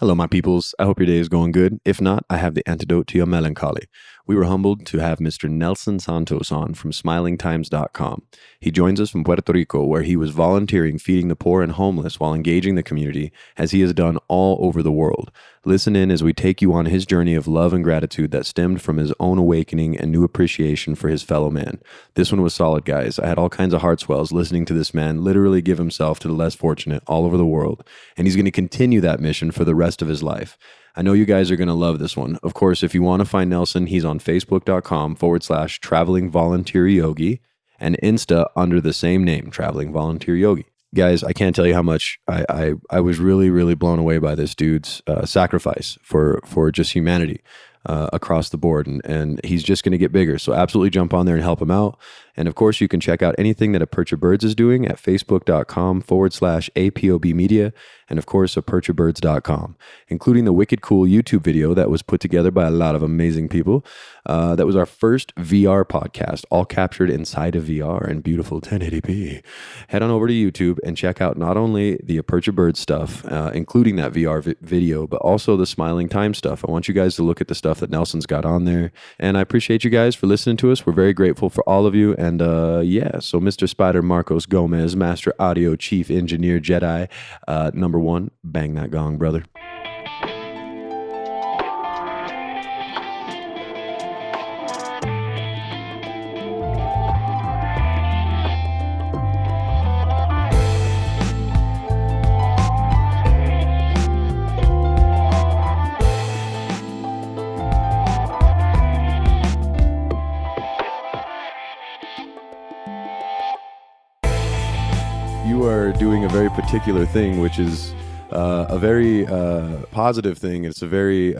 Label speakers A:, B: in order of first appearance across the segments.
A: Hello, my peoples. I hope your day is going good. If not, I have the antidote to your melancholy. We were humbled to have Mr. Nelson Santos on from smilingtimes.com. He joins us from Puerto Rico, where he was volunteering feeding the poor and homeless while engaging the community, as he has done all over the world. Listen in as we take you on his journey of love and gratitude that stemmed from his own awakening and new appreciation for his fellow man. This one was solid, guys. I had all kinds of heart swells listening to this man literally give himself to the less fortunate all over the world, and he's going to continue that mission for the rest of his life. I know you guys are going to love this one. Of course, if you want to find Nelson, he's on facebook.com/traveling volunteer yogi and Insta under the same name, Traveling Volunteer Yogi. Guys, I can't tell you how much I was really, really blown away by this dude's sacrifice for just humanity across the board. And he's just going to get bigger. So absolutely jump on there and help him out. And of course, you can check out anything that Aperture Birds is doing at facebook.com/APOB media. And of course, aperturebirds.com, including the wicked cool YouTube video that was put together by a lot of amazing people. That was our first VR podcast, all captured inside of VR and beautiful 1080p. Head on over to YouTube and check out not only the Aperture Birds stuff, including that VR video, but also the Smiling Time stuff. I want you guys to look at the stuff that Nelson's got on there. And I appreciate you guys for listening to us. We're very grateful for all of you. And so Mr. Spider Marcos Gomez, Master Audio Chief Engineer Jedi, number one, bang that gong, brother. You are doing a very particular thing, which is a very positive thing. It's very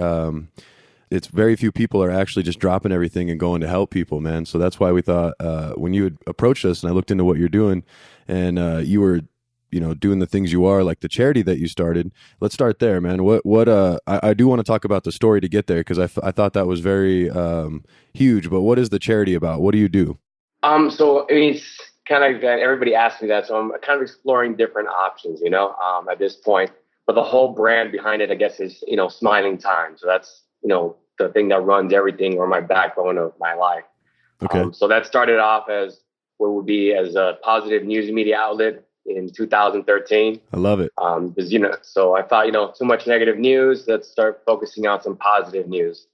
A: few people are actually just dropping everything and going to help people, man. So that's why we thought when you had approached us and I looked into what you're doing and you were, doing the things you are, like the charity that you started. Let's start there, man. I do want to talk about the story to get there because I thought that was very huge. But what is the charity about? What do you do?
B: So it's kind of everybody asks me that, so I'm kind of exploring different options, at this point. But the whole brand behind it, I guess, is Smiling Time. So that's the thing that runs everything, or my backbone of my life.
A: Okay.
B: So that started off as what would be as a positive news media outlet in 2013.
A: I love it.
B: So I thought too much negative news. Let's start focusing on some positive news.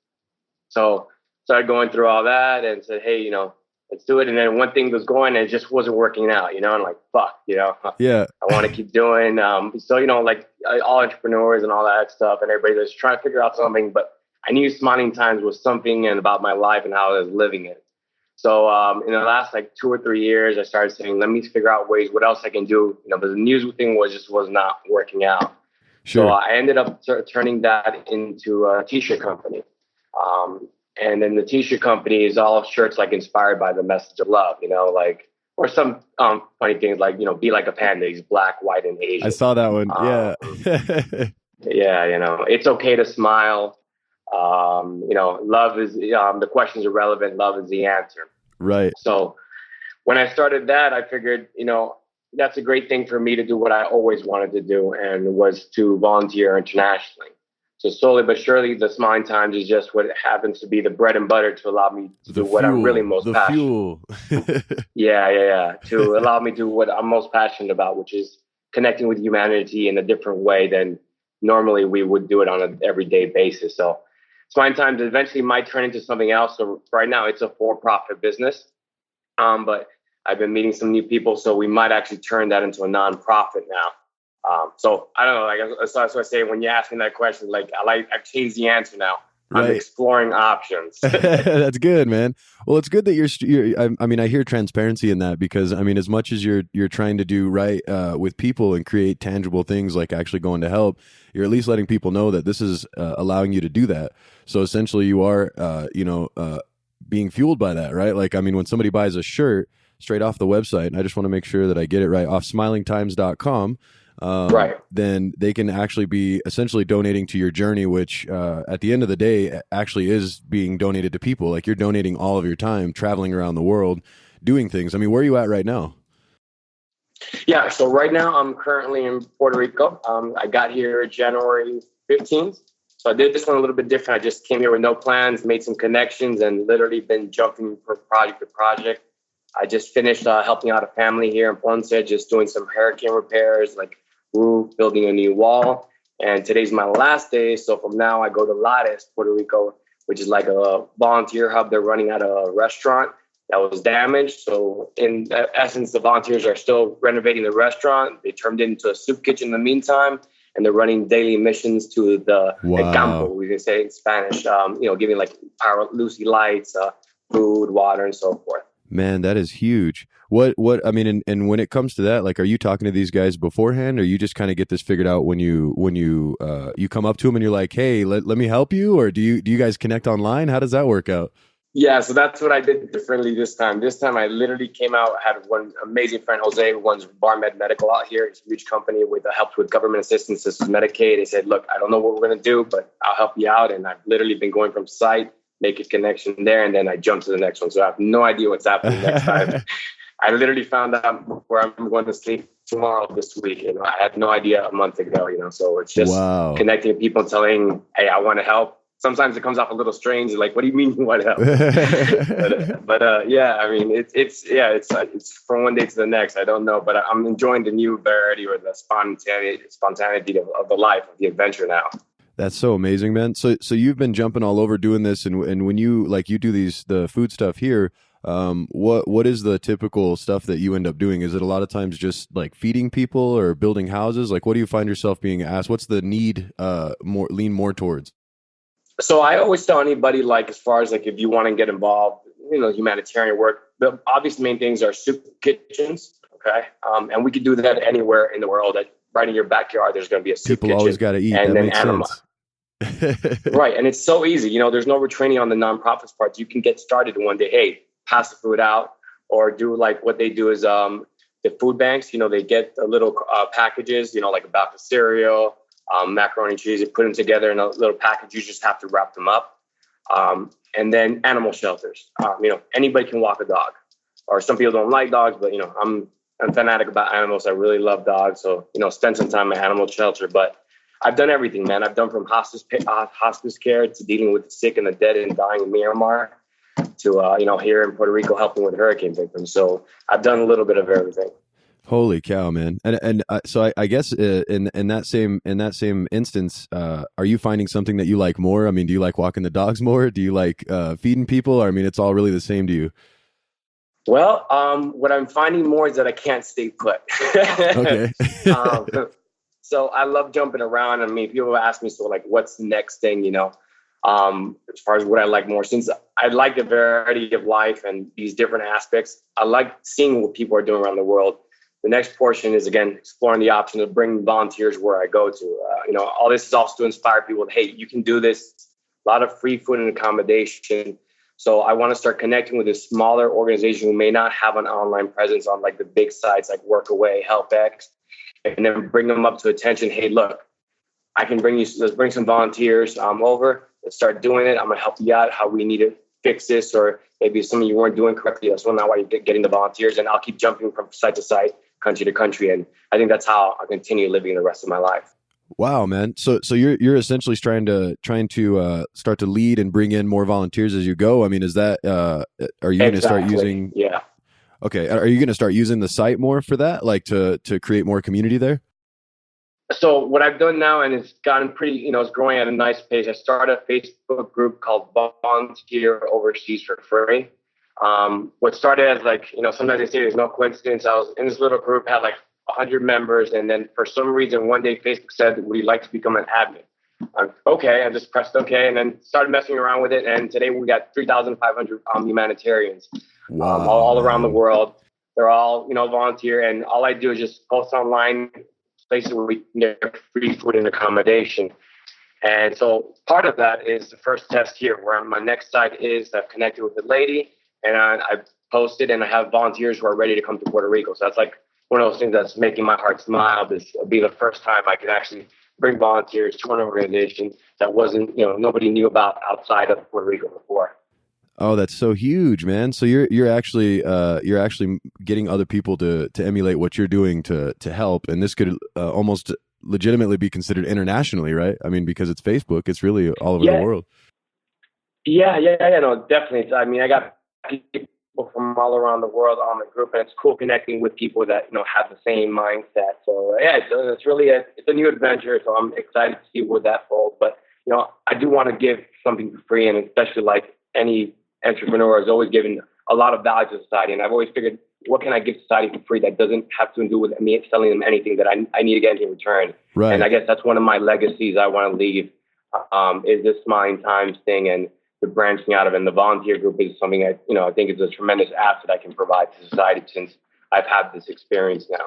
B: So started going through all that and said, hey, let's do it. And then one thing was going and it just wasn't working out, and like, fuck,
A: Yeah.
B: I want to keep doing. So, like all entrepreneurs and all that stuff and everybody was trying to figure out something, but I knew Smiling Times was something and about my life and how I was living it. So in the last 2 or 3 years, I started saying, let me figure out ways, what else I can do. But the news thing was not working out.
A: Sure.
B: So I ended up turning that into a t-shirt company. And then the t-shirt company is all shirts inspired by the message of love, or some funny things be like a panda. He's black, white, and Asian.
A: I saw that one. Yeah.
B: Yeah, it's okay to smile. Love is the questions are relevant. Love is the answer.
A: Right.
B: So when I started that, I figured, that's a great thing for me to do what I always wanted to do, and was to volunteer internationally. So slowly but surely, the Smiling Times is just what happens to be the bread and butter to allow me to do what I'm really most passionate. Yeah. To allow me to do what I'm most passionate about, which is connecting with humanity in a different way than normally we would do it on an everyday basis. So Smiling Times eventually might turn into something else. So right now it's a for-profit business, but I've been meeting some new people, so we might actually turn that into a nonprofit now. So I don't know. That's what I say when you ask me that question. I've changed the answer now. I'm exploring options.
A: That's good, man. Well, it's good that I hear transparency in that because as much as you're trying to do right with people and create tangible things like actually going to help, you're at least letting people know that this is allowing you to do that. So essentially, you are being fueled by that, right? When somebody buys a shirt straight off the website, and I just want to make sure that I get it right, off smilingtimes.com.
B: Right.
A: Then they can actually be essentially donating to your journey, which at the end of the day actually is being donated to people. You're donating all of your time traveling around the world, doing things. Where are you at right now?
B: Yeah, so right now I'm currently in Puerto Rico. I got here January 15s. So I did this one a little bit different. I just came here with no plans, made some connections, and literally been jumping from project to project. I just finished helping out a family here in Ponce, just doing some hurricane repairs, like roof, building a new wall. And today's my last day. So from now, I go to Lares, Puerto Rico, which is like a volunteer hub. They're running at a restaurant that was damaged. So in essence, the volunteers are still renovating the restaurant. They turned it into a soup kitchen in the meantime, and they're running daily missions to the campo, we can say in Spanish, giving like power, Lucy lights, food, water, and so forth.
A: Man, that is huge. I mean, and when it comes to that, like, are you talking to these guys beforehand, or you just kind of get this figured out when you come up to them and you're like, hey, let me help you, or do you guys connect online? How does that work out?
B: Yeah, so that's what I did differently this time. This time I literally came out, had one amazing friend, Jose, who runs BarMed Medical out here. It's a huge company with helps with government assistance. This is Medicaid. They said, look, I don't know what we're going to do, but I'll help you out. And I've literally been going from site, make a connection there, and then I jump to the next one. So I have no idea what's happening next time. I literally found out where I'm going to sleep tomorrow this week. I had no idea a month ago, so it's just connecting people and telling, hey, I want to help. Sometimes it comes off a little strange, like, what do you mean you want to help? but yeah, I mean, it's from one day to the next. I don't know, but I'm enjoying the new variety or the spontaneity of the life, of the adventure now.
A: That's so amazing, man. So you've been jumping all over doing this, and when you do the food stuff here, what is the typical stuff that you end up doing? Is it a lot of times just like feeding people or building houses? Like, what do you find yourself being asked? What's the need lean more towards?
B: So I always tell anybody, like, as far as like, if you want to get involved, humanitarian work, the obvious main things are soup kitchens. Okay. And we could do that anywhere in the world. Right in your backyard, there's going to be a soup kitchen.
A: People always got to eat.
B: And
A: that makes
B: sense. Right. And it's so easy. There's no retraining on the nonprofits part. You can get started one day. Hey, pass the food out, or do like what they do is the food banks, they get the little packages, like a box of cereal, macaroni and cheese, you put them together in a little package. You just have to wrap them up. And then animal shelters. Anybody can walk a dog, or some people don't like dogs, but I'm fanatic about animals. I really love dogs. So, spend some time in an animal shelter, but I've done everything, man. I've done from hospice care to dealing with the sick and the dead and dying in Myanmar to, here in Puerto Rico, helping with hurricane victims. So I've done a little bit of everything.
A: Holy cow, man! And so I guess in that same instance, are you finding something that you like more? I mean, do you like walking the dogs more? Do you like feeding people? I mean, it's all really the same to you.
B: Well, what I'm finding more is that I can't stay put.
A: Okay.
B: So I love jumping around. I mean, people ask me, so like, what's the next thing? As far as what I like more, since I like the variety of life and these different aspects, I like seeing what people are doing around the world. The next portion is, again, exploring the option of bringing volunteers where I go to. All this is also to inspire people. Hey, you can do this. A lot of free food and accommodation. So I want to start connecting with a smaller organization who may not have an online presence on like the big sites like Workaway, HelpX, and then bring them up to attention. Hey, look, I can let's bring some volunteers over. Let's start doing it. I'm going to help you out how we need to fix this, or maybe something you weren't doing correctly. That's not why you're getting the volunteers. And I'll keep jumping from site to site, country to country. And I think that's how I'll continue living the rest of my life.
A: Wow, man. So you're essentially trying to start to lead and bring in more volunteers as you go. I mean, is that, are you going to start using?
B: Yeah.
A: Okay. Are you going to start using the site more for that? Like to create more community there?
B: So what I've done now, and it's gotten pretty, it's growing at a nice pace. I started a Facebook group called Volunteer Overseas for Free. What started as like, sometimes they say there's no coincidence. I was in this little group, had like 100 members. And then for some reason, one day Facebook said, would you like to become an admin? Okay. I just pressed okay. And then started messing around with it. And today we got 3,500 humanitarians all around the world. They're all, volunteer. And all I do is just post online places where we can get free food and accommodation. And so part of that is the first test here, where my next site is I've connected with a lady, and I posted, and I have volunteers who are ready to come to Puerto Rico. So that's like one of those things that's making my heart smile. This will be the first time I can actually bring volunteers to an organization that wasn't, nobody knew about outside of Puerto Rico before.
A: Oh, that's so huge, man. So you're actually getting other people to emulate what you're doing to help, and this could almost legitimately be considered internationally, right? I mean, because it's Facebook, it's really all over the
B: Yeah,
A: world.
B: no, definitely. I mean, I got people from all around the world on the group, and it's cool connecting with people that have the same mindset. So yeah, it's really it's a new adventure. So I'm excited to see where that falls. But I do want to give something for free, and especially like any entrepreneur is always giving a lot of value to society. And I've always figured, what can I give society for free that doesn't have to do with me selling them anything that I need to get in return?
A: Right.
B: And I guess that's one of my legacies I want to leave, is this Smiling Times thing and the branching out of it. And the volunteer group is something I think is a tremendous asset I can provide to society since I've had this experience now.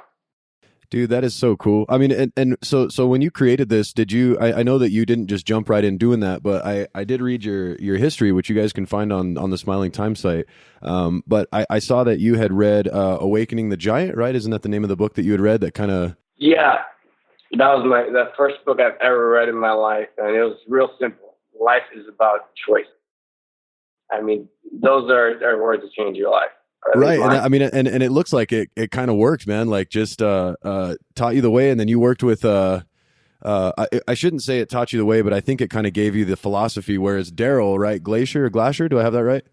A: Dude, that is so cool. I mean, and so when you created this, did you, I know that you didn't just jump right in doing that, but I did read your history, which you guys can find on the Smiling Time site. But I saw that you had read Awakening the Giant, right? Isn't that the name of the book that you had read that kind of...
B: Yeah, that was the first book I've ever read in my life. And it was real simple. Life is about choice. I mean, those are words that change your life.
A: Right. And I mean, and it looks like it kind of worked, man. Like just taught you the way. And then you worked with I shouldn't say it taught you the way, but I think it kind of gave you the philosophy, whereas Daryl, right? Glacier? Do I have that right?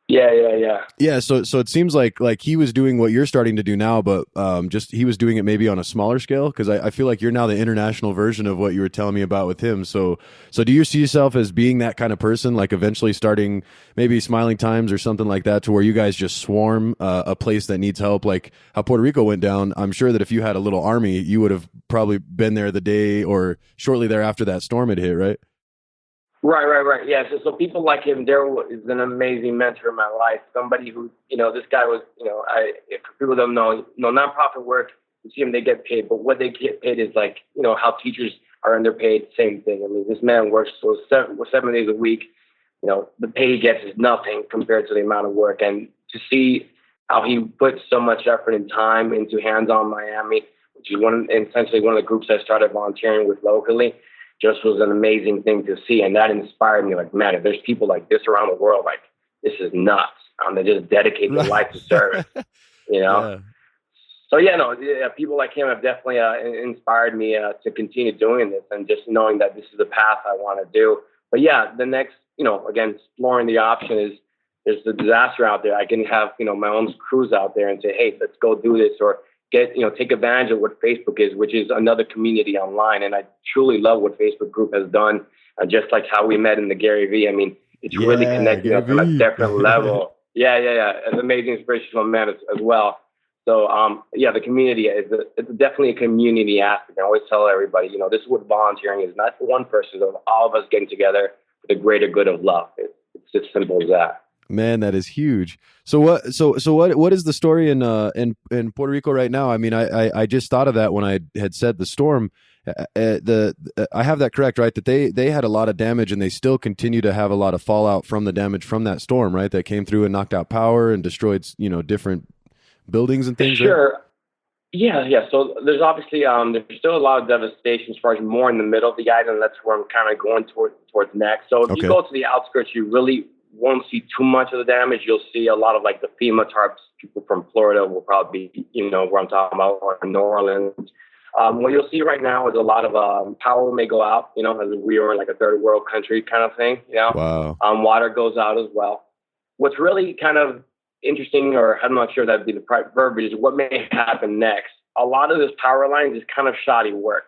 A: Yeah, so it seems like he was doing what you're starting to do now, but just he was doing it maybe on a smaller scale, because I feel like you're now the international version of what you were telling me about with him. So do you see yourself as being that kind of person, like eventually starting maybe Smiling Times or something like that, to where you guys just swarm a place that needs help, like how Puerto Rico went down? I'm sure that if you had a little army, you would have probably been there the day or shortly thereafter that storm had hit, right?
B: Right. Yeah. So people like him, Daryl is an amazing mentor in my life. Somebody who, this guy was, if people don't know, nonprofit work, you see them, they get paid, but what they get paid is like, how teachers are underpaid, same thing. I mean, this man works 7 days a week. The pay he gets is nothing compared to the amount of work. And to see how he puts so much effort and time into Hands-On Miami, which is essentially one of the groups I started volunteering with locally, just was an amazing thing to see. And that inspired me, like, man, if there's people like this around the world, like, this is nuts. They just dedicate their life to service,
A: Yeah.
B: So people like him have definitely inspired me to continue doing this, and just knowing that this is the path I want to do. But yeah, the next, again, exploring the option is, there's the disaster out there. I can have, my own crews out there and say, hey, let's go do this, or take advantage of what Facebook is, which is another community online. And I truly love what Facebook group has done, just like how we met in the Gary V. I mean, it's really connecting us on a different level. Yeah. An amazing, inspirational man as well. So, the community it's definitely a community aspect. I always tell everybody, this is what volunteering is. Not for one person, but all of us getting together for the greater good of love. It's just simple as that.
A: Man, that is huge. So what is the story in Puerto Rico right now? I mean, I just thought of that when I had said the storm. I have that correct, right? That they had a lot of damage, and they still continue to have a lot of fallout from the damage from that storm, right? That came through and knocked out power and destroyed, different buildings and things.
B: Sure.
A: Right?
B: Yeah. So there's obviously there's still a lot of devastation as far as more in the middle of the island. That's where I'm kind of going towards next. So if you go to the outskirts, you really won't see too much of the damage. You'll see a lot of like the FEMA tarps. People from Florida will probably be, where I'm talking about, or New Orleans. What you'll see right now is a lot of power may go out, as we are in like a third world country kind of thing,
A: Wow.
B: Water goes out as well. What's really kind of interesting, or I'm not sure that'd be the right verbiage, is what may happen next. A lot of this power lines is kind of shoddy work.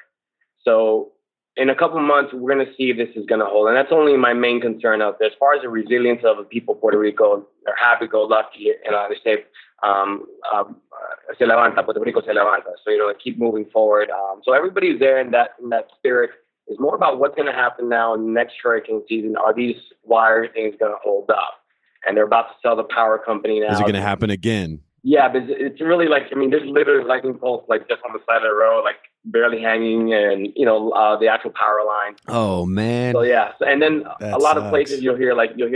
B: So in a couple of months, we're going to see if this is going to hold. And that's only my main concern out there. As far as the resilience of the people of Puerto Rico, they're happy-go-lucky, and they say, se levanta, Puerto Rico se levanta. So, keep moving forward. So everybody's there in that spirit. It's more about what's going to happen now in the next hurricane season. Are these wire things going to hold up? And they're about to sell the power company now.
A: Is it going to happen again?
B: Yeah, but it's really like, there's literally lightning bolts like just on the side of the road, like barely hanging, and the actual power line.
A: Oh man.
B: So yeah, and then a lot of places you'll hear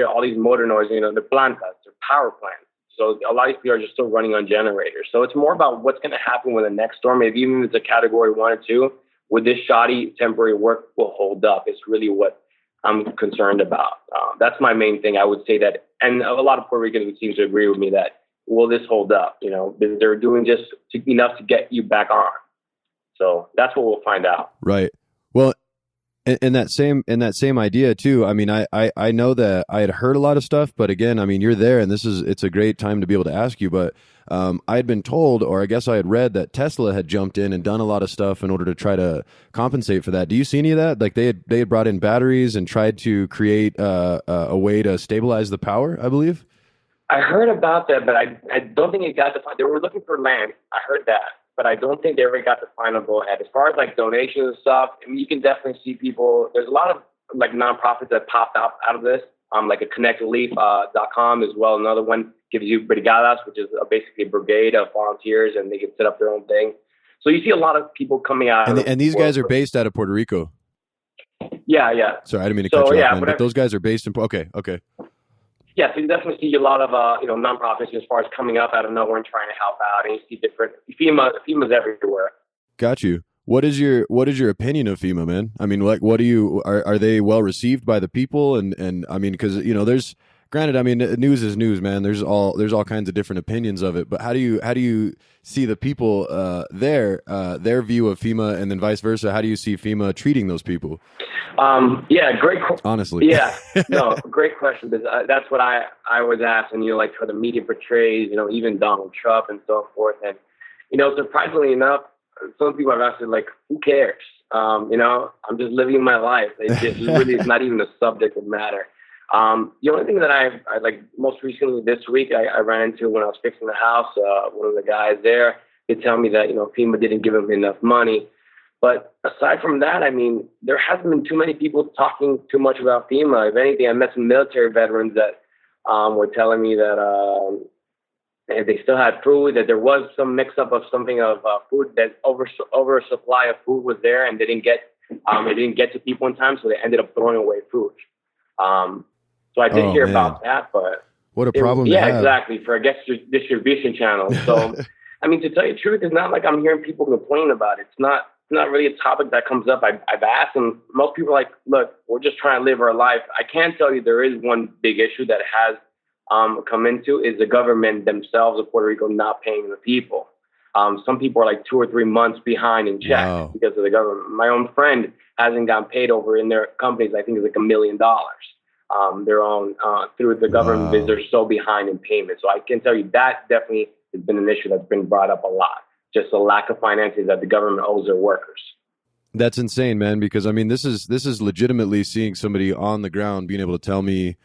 B: all these motor noises. The plantas, they're power plants. So a lot of people are just still running on generators. So it's more about what's going to happen with the next storm. Maybe even if it's a category 1 or 2, would this shoddy temporary work will hold up? It's really what I'm concerned about. That's my main thing. I would say that, and a lot of Puerto Ricans seem to agree with me that, will this hold up? They're doing just enough to get you back on. So that's what we'll find out.
A: Right. Well, in that same idea too. I mean, I know that I had heard a lot of stuff, but again, I mean, you're there, and it's a great time to be able to ask you. But I had been told, or I guess I had read that Tesla had jumped in and done a lot of stuff in order to try to compensate for that. Do you see any of that? Like they had brought in batteries and tried to create a way to stabilize the power, I believe.
B: I heard about that, but I don't think it got defined. They were looking for land. I heard that, but I don't think they ever got the final go ahead. As far as like donations and stuff, I mean, you can definitely see people. There's a lot of like nonprofits that popped out of this. Like a connectrelief.com as well. Another one gives you brigadas, which is basically a brigade of volunteers, and they can set up their own thing. So you see a lot of people coming out.
A: And these guys are based out of Puerto Rico.
B: Yeah.
A: Sorry, I didn't mean to cut you off, man, but those guys are based in. Okay.
B: Yeah, so you definitely see a lot of nonprofits as far as coming up out of nowhere and trying to help out, and you see different FEMA's everywhere.
A: Got you. What is your opinion of FEMA, man? I mean, like, are they well received by the people? And I mean, because there's granted, I mean, news is news, man. There's all kinds of different opinions of it. But how do you see the people their view of FEMA, and then vice versa? How do you see FEMA treating those people?
B: Yeah, great.
A: Honestly,
B: yeah, no, great question. Because that's what I was asked, and like how the media portrays, even Donald Trump and so forth. And surprisingly enough, some people have asked, like, who cares? I'm just living my life. It really is not even a subject of matter. The only thing that I like most recently this week, I ran into when I was fixing the house, one of the guys there, they tell me that, FEMA didn't give him enough money. But aside from that, I mean, there hasn't been too many people talking too much about FEMA. If anything, I met some military veterans that were telling me that they still had food, that there was some mix-up of something of food, that over supply of food was there, and they didn't get to people in time, so they ended up throwing away food. So I did hear about that, but
A: what a problem!
B: Yeah, exactly, for a guest distribution channel. So, I mean, to tell you the truth, it's not like I'm hearing people complain about it. It's not really a topic that comes up. I've asked them. Most people are like, look, we're just trying to live our life. I can tell you there is one big issue that has come into is the government themselves of Puerto Rico not paying the people. Some people are like 2 or 3 months behind in checks because of the government. My own friend hasn't gotten paid over in their companies. I think it's like $1 million. Their own through the government because they're so behind in payment. So I can tell you that definitely has been an issue that's been brought up a lot. Just the lack of finances that the government owes their workers.
A: That's insane, man. Because I mean, this is legitimately seeing somebody on the ground being able to tell me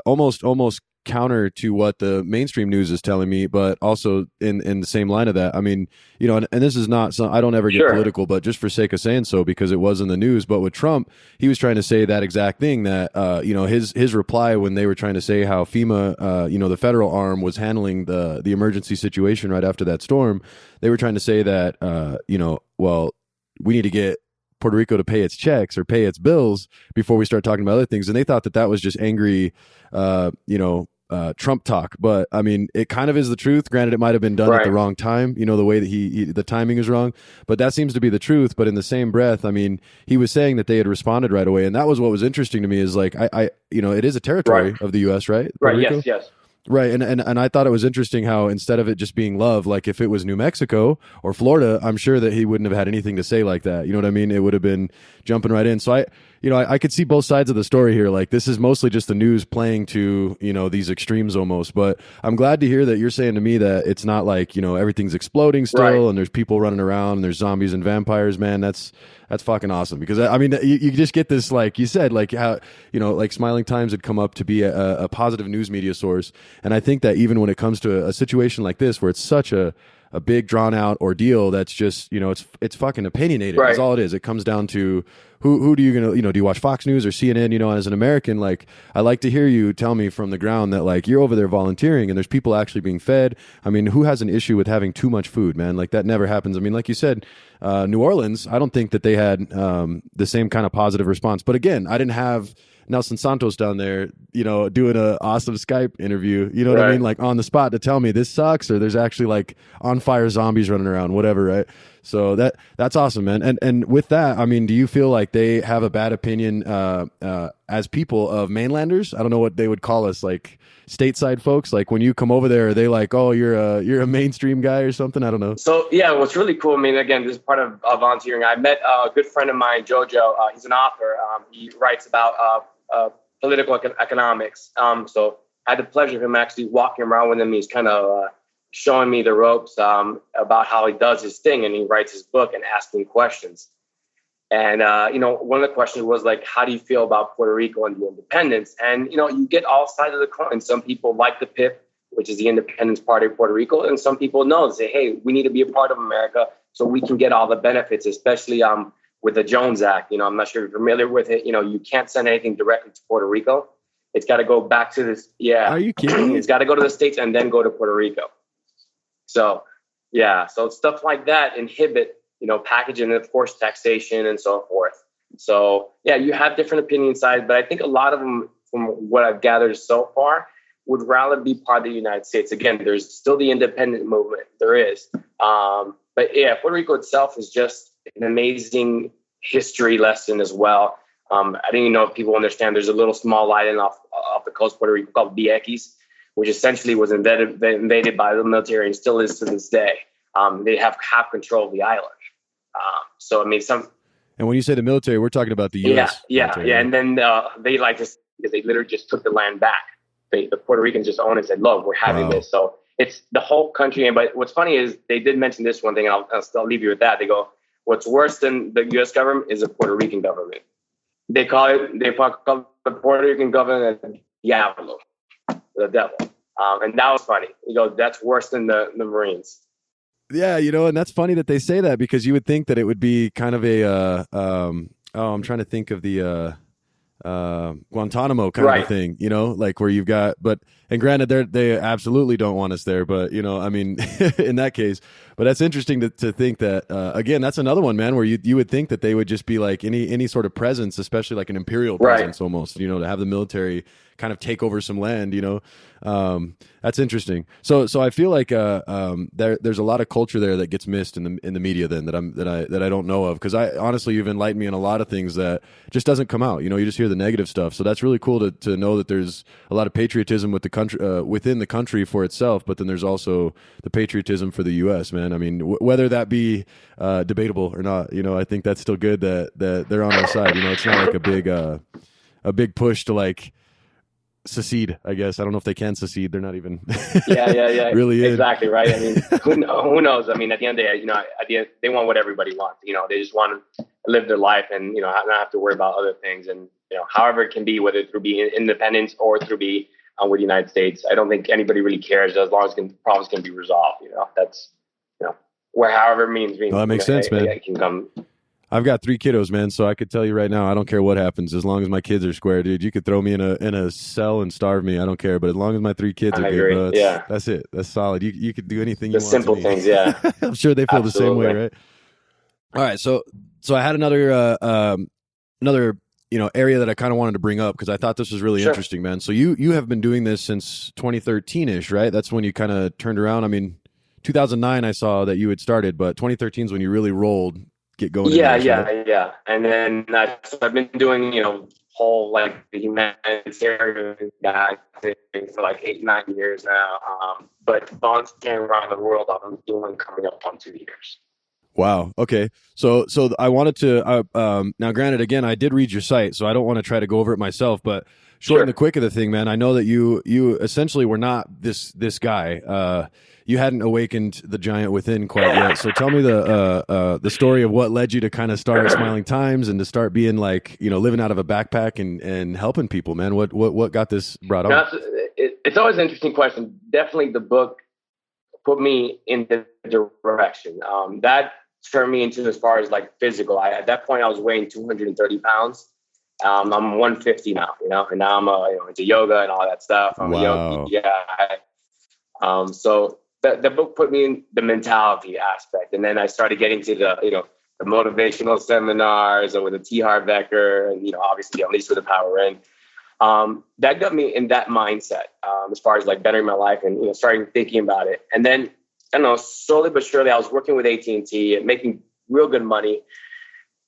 A: almost counter to what the mainstream news is telling me, but also in the same line of that. I mean, and this is not I don't ever get political, but just for sake of saying so, because it was in the news. But with Trump, he was trying to say that exact thing, that his reply when they were trying to say how FEMA, the federal arm was handling the emergency situation right after that storm, they were trying to say that well, we need to get Puerto Rico to pay its checks or pay its bills before we start talking about other things. And they thought that was just angry, Trump talk. But I mean, it kind of is the truth. Granted, it might have been done at the wrong time, the way that the timing is wrong, but that seems to be the truth. But in the same breath, I mean, he was saying that they had responded right away. And that was what was interesting to me is like, it is a territory of the U.S., right? Puerto Rico?
B: Yes.
A: Right. And I thought it was interesting how instead of it just being love, like if it was New Mexico or Florida, I'm sure that he wouldn't have had anything to say like that. You know what I mean? It would have been jumping right in. So I could see both sides of the story here. Like this is mostly just the news playing to, these extremes almost. But I'm glad to hear that you're saying to me that it's not like, everything's exploding still and there's people running around and there's zombies and vampires, man. That's fucking awesome. Because I mean, you just get this, like you said, like how, like Smiling Times had come up to be a positive news media source. And I think that even when it comes to a situation like this, where it's such a big drawn out ordeal, that's just, it's fucking opinionated. That's all it is. It comes down to who do you do you watch Fox News or CNN? As an American, like I like to hear you tell me from the ground that like you're over there volunteering and there's people actually being fed. I mean, who has an issue with having too much food, man? Like that never happens. I mean, like you said, New Orleans, I don't think that they had the same kind of positive response. But again, I didn't have Nelson Santos down there, doing an awesome Skype interview, what I mean? Like on the spot to tell me this sucks or there's actually like on fire zombies running around, whatever, right? So that's awesome, man. And with that, I mean, do you feel like they have a bad opinion as people of mainlanders? I don't know what they would call us, like stateside folks. Like when you come over there, are they like, oh, you're a mainstream guy or something? I don't know.
B: So yeah, what's really cool. I mean, again, this is part of volunteering. I met a good friend of mine, Jojo. He's an author. He writes about political economics. So I had the pleasure of him actually walking around with him. He's kind of showing me the ropes about how he does his thing, and he writes his book and asking questions. And, one of the questions was like, how do you feel about Puerto Rico and the independence? And, you get all sides of the coin. Some people like the PIP, which is the Independence Party of Puerto Rico. And some people know and say, hey, we need to be a part of America so we can get all the benefits, especially with the Jones Act. I'm not sure if you're familiar with it. You can't send anything directly to Puerto Rico. It's got to go back to this. Yeah.
A: Are you kidding?
B: It's got to go to the States and then go to Puerto Rico. So, yeah. So stuff like that inhibit packaging, and of course, taxation and so forth. So, yeah, you have different opinion sides, but I think a lot of them, from what I've gathered so far, would rather be part of the United States. Again, there's still the independent movement. There is. But yeah, Puerto Rico itself is just an amazing history lesson as well. I didn't even know if people understand there's a little small island off the coast of Puerto Rico called Vieques, which essentially was invaded by the military and still is to this day. They have half control of the island. So, I mean,
A: and when you say the military, we're talking about the U.S. military,
B: yeah. And then they like this because they literally just took the land back. The Puerto Ricans just owned it and said, look, we're having this. So it's the whole country. But what's funny is they did mention this one thing, and I'll leave you with that. They go, what's worse than the U.S. government is the Puerto Rican government. They call the Puerto Rican government Diablo, the devil. And that was funny. You go, that's worse than the Marines.
A: Yeah, and that's funny that they say that, because you would think that it would be kind of a I'm trying to think of the Guantanamo kind of thing, like where you've got, and granted, they absolutely don't want us there, but I mean, in that case, but that's interesting to think that, again, that's another one, man, where you would think that they would just be like any sort of presence, especially like an imperial presence almost, to have the military kind of take over some land, that's interesting. So I feel like there's a lot of culture there that gets missed in the media then that I don't know of, because I honestly, you've enlightened me on a lot of things that just doesn't come out. You just hear the negative stuff. So that's really cool to know that there's a lot of patriotism with the country within the country for itself, but then there's also the patriotism for the U.S. Man. I mean, whether that be debatable or not, I think that's still good that they're on our side. It's not like a big push to like secede, I guess. I don't know if they can secede. They're not even
B: yeah
A: really
B: exactly in. Right. I mean, who knows? I mean, at the end of the day, they want what everybody wants. They just want to live their life and not have to worry about other things. And however it can be, whether through being independence or through be with the United States, I don't think anybody really cares as long as problems can be resolved. That's where however it means.
A: Well, that makes sense, man.
B: It can come.
A: I've got 3 kiddos, man, so I could tell you right now, I don't care what happens as long as my kids are square, dude. You could throw me in a cell and starve me, I don't care. But as long as my 3 kids are good, bro, that's it. That's solid. You could do anything you want.
B: The simple things, yeah.
A: I'm sure they feel the same way, right? All right, so I had another area that I kind of wanted to bring up because I thought this was really interesting, man. So you have been doing this since 2013-ish, right? That's when you kind of turned around. I mean, 2009 I saw that you had started, but 2013 is when you really get going.
B: Yeah. And then so I've been doing, whole like the humanitarian guy thing for like 8-9 years now. But volunteering around the world, I'm doing coming up on 2 years.
A: Wow. Okay. So I wanted to now, granted, again, I did read your site, so I don't want to try to go over it myself, but short and the quick of the thing, man. I know that you essentially were not this guy. You hadn't awakened the giant within quite yet. So tell me the story of what led you to kind of start Smiling Times and to start being like, living out of a backpack and helping people, man. What got this brought on?
B: It's always an interesting question. Definitely the book put me in the direction. That turned me into as far as like physical. At that point I was weighing 230 pounds. I'm 150 now, and now I'm into yoga and all that stuff. I'm a yogi. Yeah. So the book put me in the mentality aspect, and then I started getting to the the motivational seminars or with the T. Harv Eker, and obviously Unleashed with the Power In. That got me in that mindset as far as like bettering my life and starting thinking about it. And then I don't know, slowly but surely, I was working with AT&T and making real good money.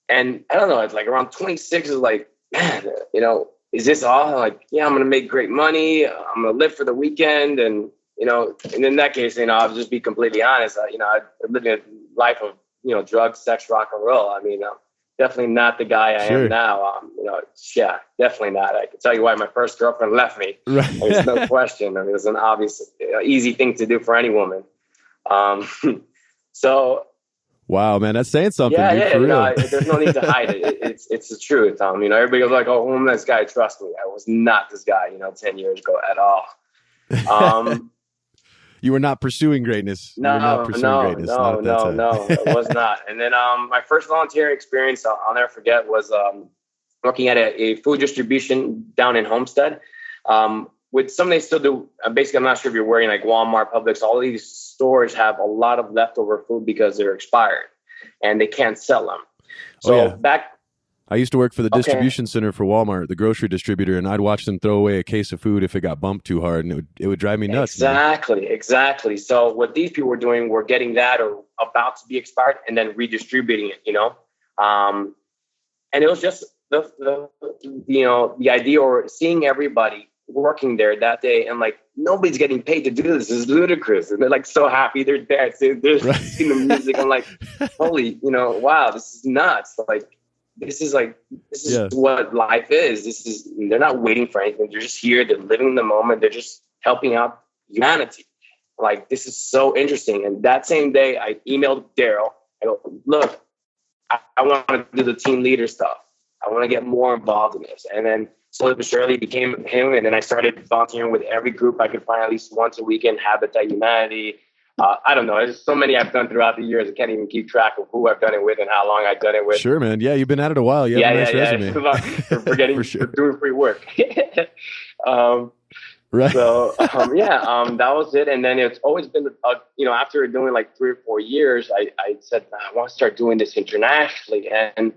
B: And I don't know, it's like around 26 is like, man, you know, is this all? Like, yeah, I'm going to make great money. I'm going to live for the weekend. And, you know, and in that case, you know, I'll just be completely honest. You know, I'm living a life of, you know, drugs, sex, rock and roll. I mean, definitely not the guy I am now. You know, yeah, definitely not. I can tell you why my first girlfriend left me. Right. There's no question. I mean, it's an obvious, easy thing to do for any woman. So.
A: Wow, man, that's saying something.
B: Yeah,
A: dude,
B: yeah.
A: for
B: You
A: real.
B: know, there's no need to hide it. It's the truth. You know, everybody goes like, "Oh, I'm this guy." Trust me, I was not this guy. You know, 10 years ago at all.
A: You were not pursuing greatness.
B: No, it was not. And then my first volunteer experience, I'll never forget, was working at a food distribution down in Homestead. With some they still do. Basically, I'm not sure if you're wearing like Walmart, Publix. All these stores have a lot of leftover food because they're expired and they can't sell them. So
A: I used to work for the distribution center for Walmart, the grocery distributor, and I'd watch them throw away a case of food if it got bumped too hard, and it would drive me nuts.
B: Exactly. So what these people were doing were getting that or about to be expired and then redistributing it, you know. And it was just the idea or seeing everybody working there that day and like nobody's getting paid to do this. This is ludicrous, and they're like so happy they're there. They're seeing the music. I'm like, holy, you know, wow, this is nuts. Like. This is what life is. They're not waiting for anything. They're just here. They're living in the moment. They're just helping out humanity. Like, this is so interesting. And that same day, I emailed Daryl. I go, look, I want to do the team leader stuff. I want to get more involved in this. And then slowly but surely became him. And then I started volunteering with every group I could find at least once a weekend, Habitat Humanity. I don't know. There's so many I've done throughout the years. I can't even keep track of who I've done it with and how long I've done it with.
A: Sure, man. Yeah, you've been at it a while. You have a nice resume.
B: For doing free work.
A: Right.
B: So, that was it. And then it's always been, after doing like 3 or 4 years, I said, I want to start doing this internationally. And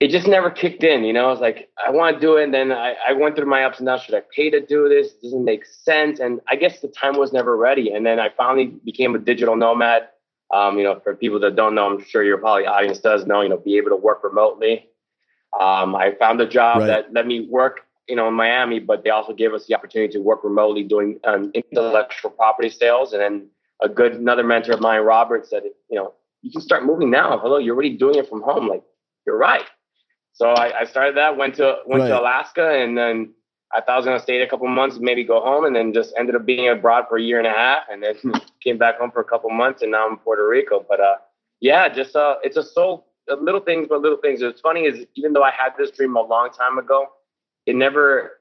B: it just never kicked in, you know. I was like, I want to do it. And then I went through my ups and downs. Should I pay to do this? It doesn't make sense. And I guess the time was never ready. And then I finally became a digital nomad. For people that don't know, I'm sure your probably audience does know, be able to work remotely. I found a job that let me work, in Miami, but they also gave us the opportunity to work remotely doing intellectual property sales. And then another mentor of mine, Robert, said, you can start moving now. Hello, you're already doing it from home. Like, you're right. So I started that, went to Alaska, and then I thought I was going to stay a couple of months, maybe go home, and then just ended up being abroad for 1.5 years, and then came back home for a couple of months, and now I'm in Puerto Rico. But it's little things, but little things. What's funny is even though I had this dream a long time ago, it never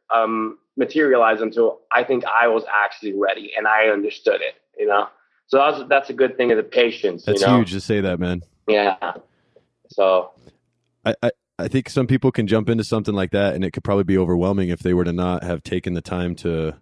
B: materialized until I think I was actually ready and I understood it, So that's a good thing, is the patience.
A: That's huge to say that, man.
B: Yeah. So
A: I think some people can jump into something like that, and it could probably be overwhelming if they were to not have taken the time to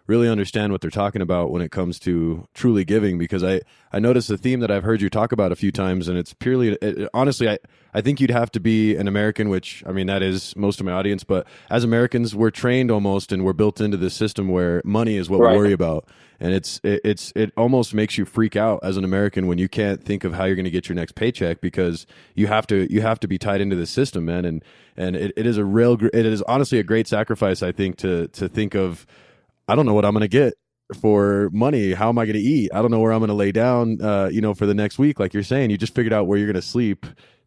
A: really understand what they're talking about when it comes to truly giving. Because I noticed a theme that I've heard you talk about a few times, and it's purely, honestly, I think you'd have to be an American, which, I mean, that is most of my audience, but as Americans, we're trained almost, and we're built into this system where money is what we worry about. And it almost makes you freak out as an American when you can't think of how you're going to get your next paycheck, because you have to be tied into the system, man. And it is honestly a great sacrifice, I think, to think of, I don't know what I'm going to get for money. How am I going to eat? I don't know where I'm going to lay down, for the next week. Like you're saying, you just figured out where you're going to sleep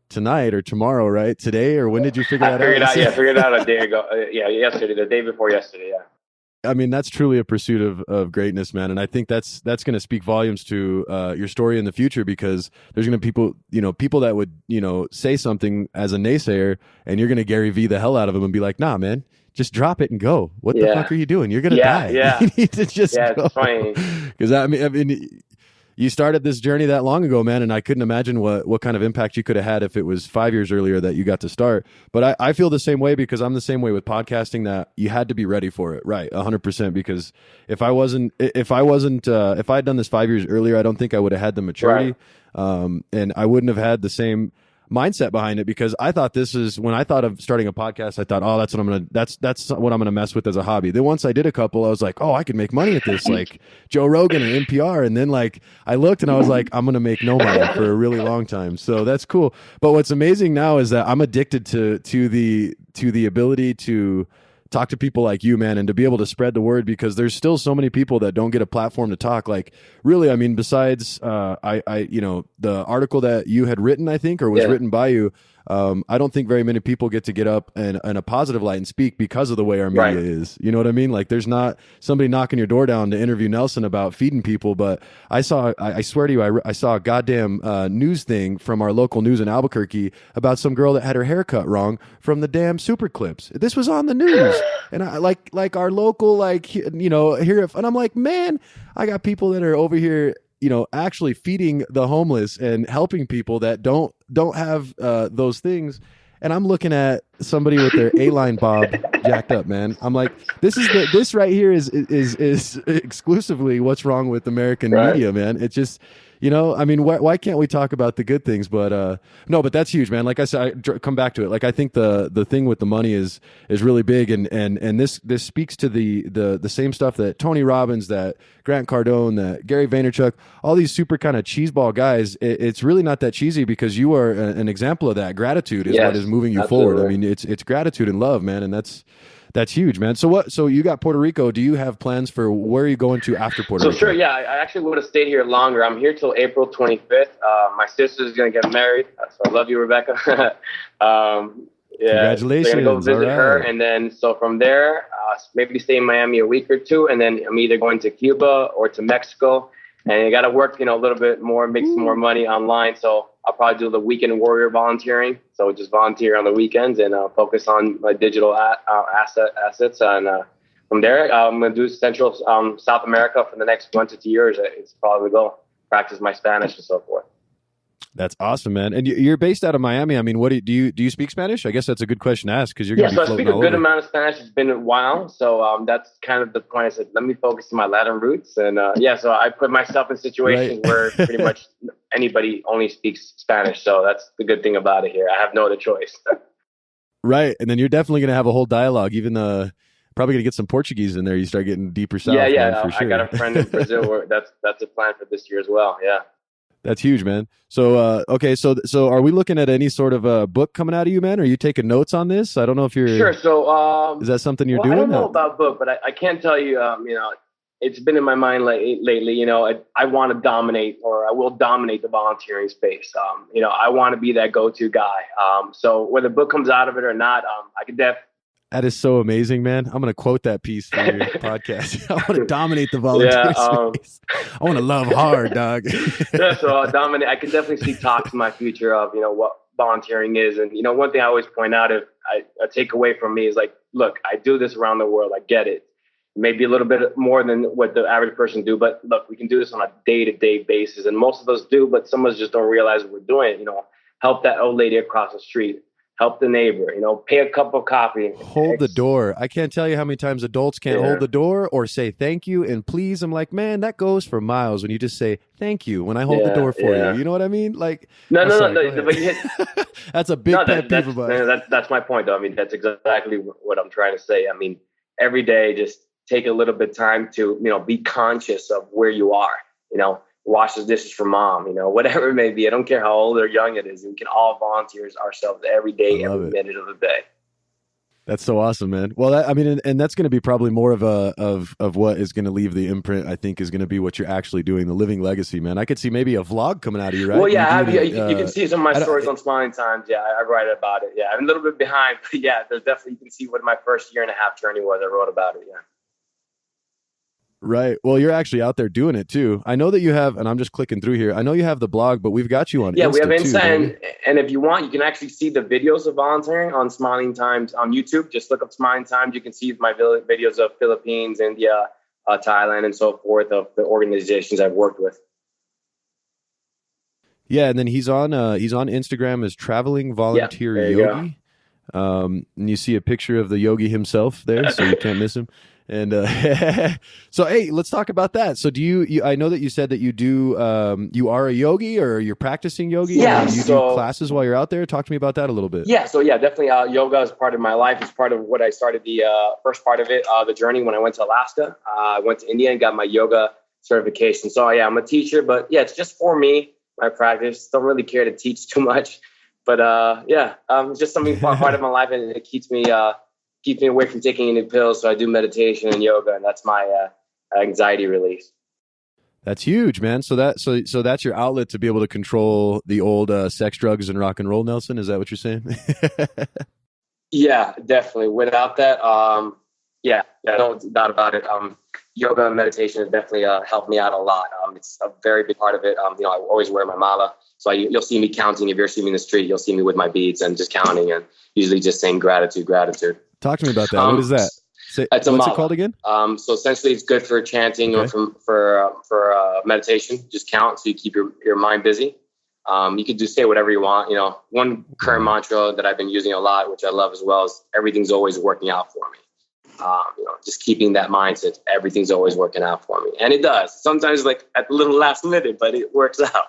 A: tonight or tomorrow, right? Today, or when did you figure that out?
B: I figured it out a day ago. Yesterday, the day before yesterday. Yeah.
A: I mean, that's truly a pursuit of greatness, man. And I think that's going to speak volumes to your story in the future, because there's going to be people that would, say something as a naysayer, and you're going to Gary V the hell out of them and be like, nah, man, just drop it and go. What the fuck are you doing? You're going to die.
B: Yeah.
A: You need to just go.
B: It's funny.
A: Because I mean, you started this journey that long ago, man, and I couldn't imagine what kind of impact you could have had if it was 5 years earlier that you got to start. But I feel the same way, because I'm the same way with podcasting, that you had to be ready for it, right? 100%. Because if I had done this 5 years earlier, I don't think I would have had the maturity, and I wouldn't have had the same. mindset behind it, because I thought when I thought of starting a podcast, I thought, oh, that's what I'm gonna mess with as a hobby. Then once I did a couple, I was like, oh, I could make money at this, like Joe Rogan or NPR. And then like I looked and I was like, I'm gonna make no money for a really long time. So that's cool. But what's amazing now is that I'm addicted to the ability to talk to people like you, man, and to be able to spread the word, because there's still so many people that don't get a platform to talk. Like, really, I mean, besides the article that you had written, I think, or was written by you, I don't think very many people get to get up and in a positive light and speak because of the way our media is. You know what I mean? Like, there's not somebody knocking your door down to interview Nelson about feeding people. But I swear to you, I saw a goddamn news thing from our local news in Albuquerque about some girl that had her hair cut wrong from the damn Super Clips. This was on the news. And I like our local, like, here, and I'm like, man, I got people that are over here, actually feeding the homeless and helping people that don't have those things. And I'm looking at somebody with their A-line bob jacked up, man. I'm like, this right here is exclusively what's wrong with American media, man. It's just, I mean, why can't we talk about the good things? But no, but that's huge, man. Like I said, I come back to it. Like, I think the thing with the money is really big, and this speaks to the same stuff that Tony Robbins, that Grant Cardone, that Gary Vaynerchuk, all these super kind of cheeseball guys. It's really not that cheesy, because you are an example of that. Gratitude is what is moving you forward. I mean, it's gratitude and love, man, and that's huge, man. So you got Puerto Rico. Do you have plans for where are you going to after Puerto Rico?
B: Sure, yeah. I actually would have stayed here longer. I'm here till April 25th. My sister's going to get married. So I love you, Rebecca.
A: Congratulations.
B: So I'm going to go visit her. And then, so from there, maybe stay in Miami a week or two. And then I'm either going to Cuba or to Mexico. And you got to work, a little bit more, make some more money online. So I'll probably do the weekend warrior volunteering. So just volunteer on the weekends and focus on my digital assets. And from there, I'm going to do Central South America for the next 1 to 2 years. It's probably the goal. Practice my Spanish and so forth.
A: That's awesome, man. And you're based out of Miami. I mean, what do you speak Spanish? I guess that's a good question to ask, because you're going to be floating all over.
B: I speak a good amount of Spanish. It's been a while, so that's kind of the point. I said, let me focus on my Latin roots, and so I put myself in situations where pretty much anybody only speaks Spanish. So that's the good thing about it here. I have no other choice.
A: Right, and then you're definitely going to have a whole dialogue. Even probably going to get some Portuguese in there. You start getting deeper south. Man, for sure.
B: I got a friend in Brazil where that's a plan for this year as well. Yeah.
A: That's huge, man. So, okay. So are we looking at any sort of a book coming out of you, man? Are you taking notes on this? I don't know if you're
B: sure. So,
A: is that something you're doing?
B: I don't know about book, but I can't tell you, it's been in my mind lately, I want to dominate, or I will dominate the volunteering space. I want to be that go-to guy. So whether the book comes out of it or not, I could
A: That is so amazing, man. I'm going to quote that piece for your podcast. I want to dominate the volunteer space. I want to love hard, dog.
B: So dominate. I can definitely see talks in my future of, what volunteering is. And, one thing I always point out, a takeaway from me is like, look, I do this around the world. I get it. Maybe a little bit more than what the average person do. But look, we can do this on a day-to-day basis. And most of us do, but some of us just don't realize we're doing it. Help that old lady across the street. Help the neighbor, pay a cup of coffee.
A: Hold the door. I can't tell you how many times adults can't hold the door or say thank you and please. I'm like, man, that goes for miles when you just say thank you when I hold the door for you. You know what I mean? Like,
B: no.
A: That's a big pet peeve of mine.
B: That's my point, though. I mean, that's exactly what I'm trying to say. I mean, every day, just take a little bit of time to, be conscious of where you are, wash the dishes for mom, whatever it may be. I don't care how old or young it is. We can all volunteer ourselves every day, every minute of the day.
A: That's so awesome, man. Well, and that's going to be probably more of what is going to leave the imprint. I think is going to be what you're actually doing, the living legacy, man. I could see maybe a vlog coming out of you, right?
B: Well, yeah, you can see some of my stories on Smiling Times. Yeah, I write about it. Yeah, I'm a little bit behind, but yeah, there's definitely, you can see what my first 1.5 year journey was. I wrote about it. Yeah.
A: Right. Well, you're actually out there doing it too. I know that you have, and I'm just clicking through here. I know you have the blog, but we've got you on Insta
B: we have Insta,
A: too,
B: and if you want, you can actually see the videos of volunteering on Smiling Times on YouTube. Just look up Smiling Times. You can see my videos of Philippines, India, Thailand, and so forth of the organizations I've worked with.
A: Yeah, and then he's on Instagram as Traveling Volunteer Yogi. And you see a picture of the yogi himself there, so you can't miss him. And so, hey, let's talk about that. So, do you? I know that you said that you do. You are a yogi, or you're practicing yogi.
B: Yeah.
A: And do you do classes while you're out there? Talk to me about that a little bit.
B: Yeah. So, yeah, definitely. Yoga is part of my life. It's part of what I started the first part of it, the journey when I went to Alaska. I went to India and got my yoga certification. So, yeah, I'm a teacher, but yeah, it's just for me. My practice. Don't really care to teach too much, but yeah, it's just something part of my life, and it keeps me away from taking any pills. So I do meditation and yoga, and that's my anxiety release.
A: That's huge, man. So that's your outlet to be able to control the old sex, drugs, and rock and roll, Nelson. Is that what you're saying?
B: Yeah, definitely. Without that, no doubt about it. Yoga and meditation has definitely helped me out a lot. It's a very big part of it. I always wear my mala. So you'll see me counting. If you're seeing me in the street, you'll see me with my beads and just counting, and usually just saying gratitude.
A: Talk to me about that. What is that?
B: What's
A: it called again?
B: So essentially, it's good for chanting or for meditation. Just count so you keep your mind busy. You could just say whatever you want. One current mantra that I've been using a lot, which I love as well, is everything's always working out for me. Just keeping that mindset, everything's always working out for me, and it does. Sometimes, like at the little last minute, but it works out.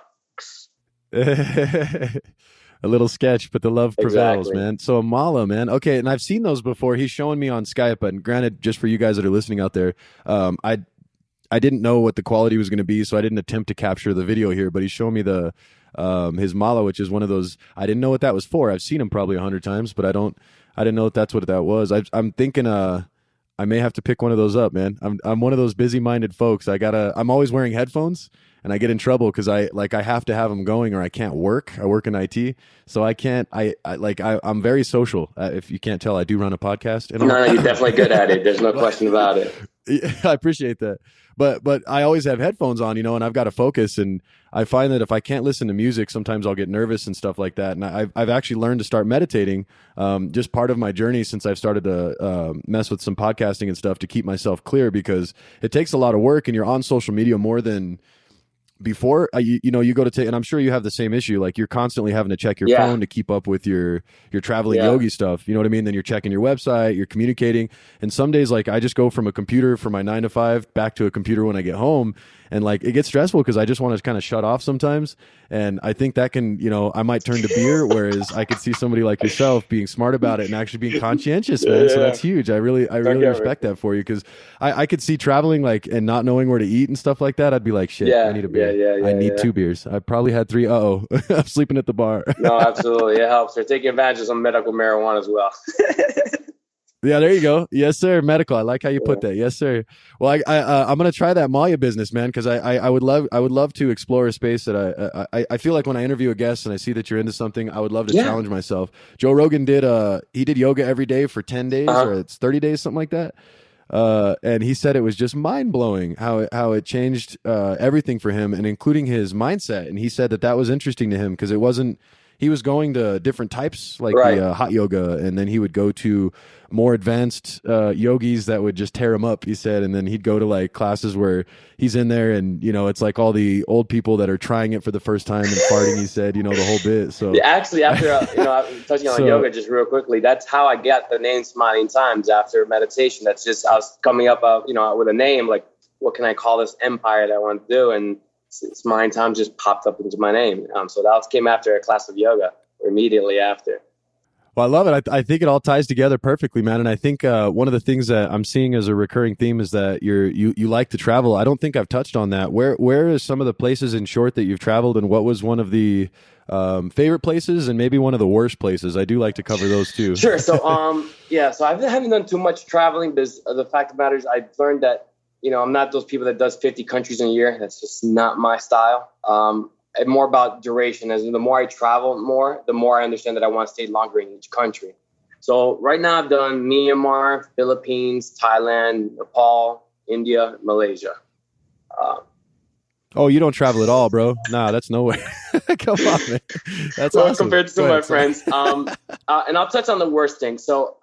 A: A little sketch, but the love prevails, man. So a mala, man. Okay, and I've seen those before. He's showing me on Skype, and granted, just for you guys that are listening out there, I didn't know what the quality was going to be, so I didn't attempt to capture the video here. But he's showing me the his mala, which is one of those. I didn't know what that was for. I've seen him probably 100 times, but I didn't know that's what that was. I'm thinking, I may have to pick one of those up, man. I'm one of those busy-minded folks. I'm always wearing headphones. And I get in trouble because I have to have them going or I can't work. I work in IT, so I can't. I'm very social. If you can't tell, I do run a podcast. And
B: no, you're definitely good at it. There's no question about it.
A: I appreciate that. But I always have headphones on, and I've got to focus. And I find that if I can't listen to music, sometimes I'll get nervous and stuff like that. And I've actually learned to start meditating. Just part of my journey since I've started to mess with some podcasting and stuff to keep myself clear, because it takes a lot of work and you're on social media more than before. You go to take, and I'm sure you have the same issue. Like you're constantly having to check your phone to keep up with your traveling yogi stuff. You know what I mean? Then you're checking your website, you're communicating. And some days, like I just go from a computer for my 9 to 5 back to a computer when I get home. And like it gets stressful because I just want to kind of shut off sometimes. And I think that can, I might turn to beer, whereas I could see somebody like yourself being smart about it and actually being conscientious, man. Yeah. So that's huge. I really respect that for you, because I could see traveling like and not knowing where to eat and stuff like that. I'd be like, shit, I need a beer. I need 2 beers. I probably had 3. I'm sleeping at the bar.
B: No, absolutely. It helps. They're taking advantage of some medical marijuana as well.
A: Yeah, there you go. Yes, sir. Medical. I like how you put that. Yes, sir. Well, I'm gonna try that Maya business, man, because I would love to explore a space that I feel like when I interview a guest and I see that you're into something, I would love to challenge myself. Joe Rogan did yoga every day for 10 days or it's 30 days, something like that. And he said it was just mind blowing how it changed everything for him, and including his mindset. And he said that was interesting to him because it wasn't. He was going to different types, like the hot yoga, and then he would go to more advanced yogis that would just tear him up, he said. And then he'd go to like classes where he's in there and, it's like all the old people that are trying it for the first time and farting, he said, the whole bit. So
B: actually, after, touching on yoga just real quickly, that's how I got the name Smiling Times after meditation. That's just, I was coming up, with a name, like, what can I call this empire that I want to do? And Smiling Times just popped up into my name. So that came after a class of yoga, or immediately after.
A: Well, I love it. I think it all ties together perfectly, man. And I think one of the things that I'm seeing as a recurring theme is that you like to travel. I don't think I've touched on that. Where is some of the places in short that you've traveled, and what was one of the favorite places and maybe one of the worst places? I do like to cover those too.
B: Sure. So so I haven't done too much traveling, because the fact of the matter is I've learned that I'm not those people that does 50 countries in a year. That's just not my style. And more about duration. As in, the more I travel more, the more I understand that I want to stay longer in each country. So right now I've done Myanmar, Philippines, Thailand, Nepal, India, Malaysia.
A: Oh, you don't travel at all, bro? Nah, that's nowhere. Come on, man. That's awesome.
B: Compared to some of my friends. And I'll touch on the worst thing. So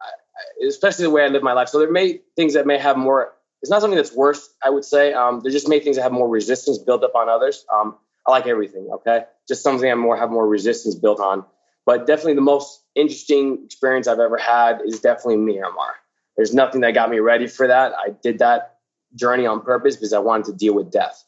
B: especially the way I live my life. So there may things that may have more. It's not something that's worse, I would say. They're just made things that have more resistance built up on others. I like everything, okay? Just something I have more resistance built on. But definitely the most interesting experience I've ever had is definitely Myanmar. There's nothing that got me ready for that. I did that journey on purpose because I wanted to deal with death.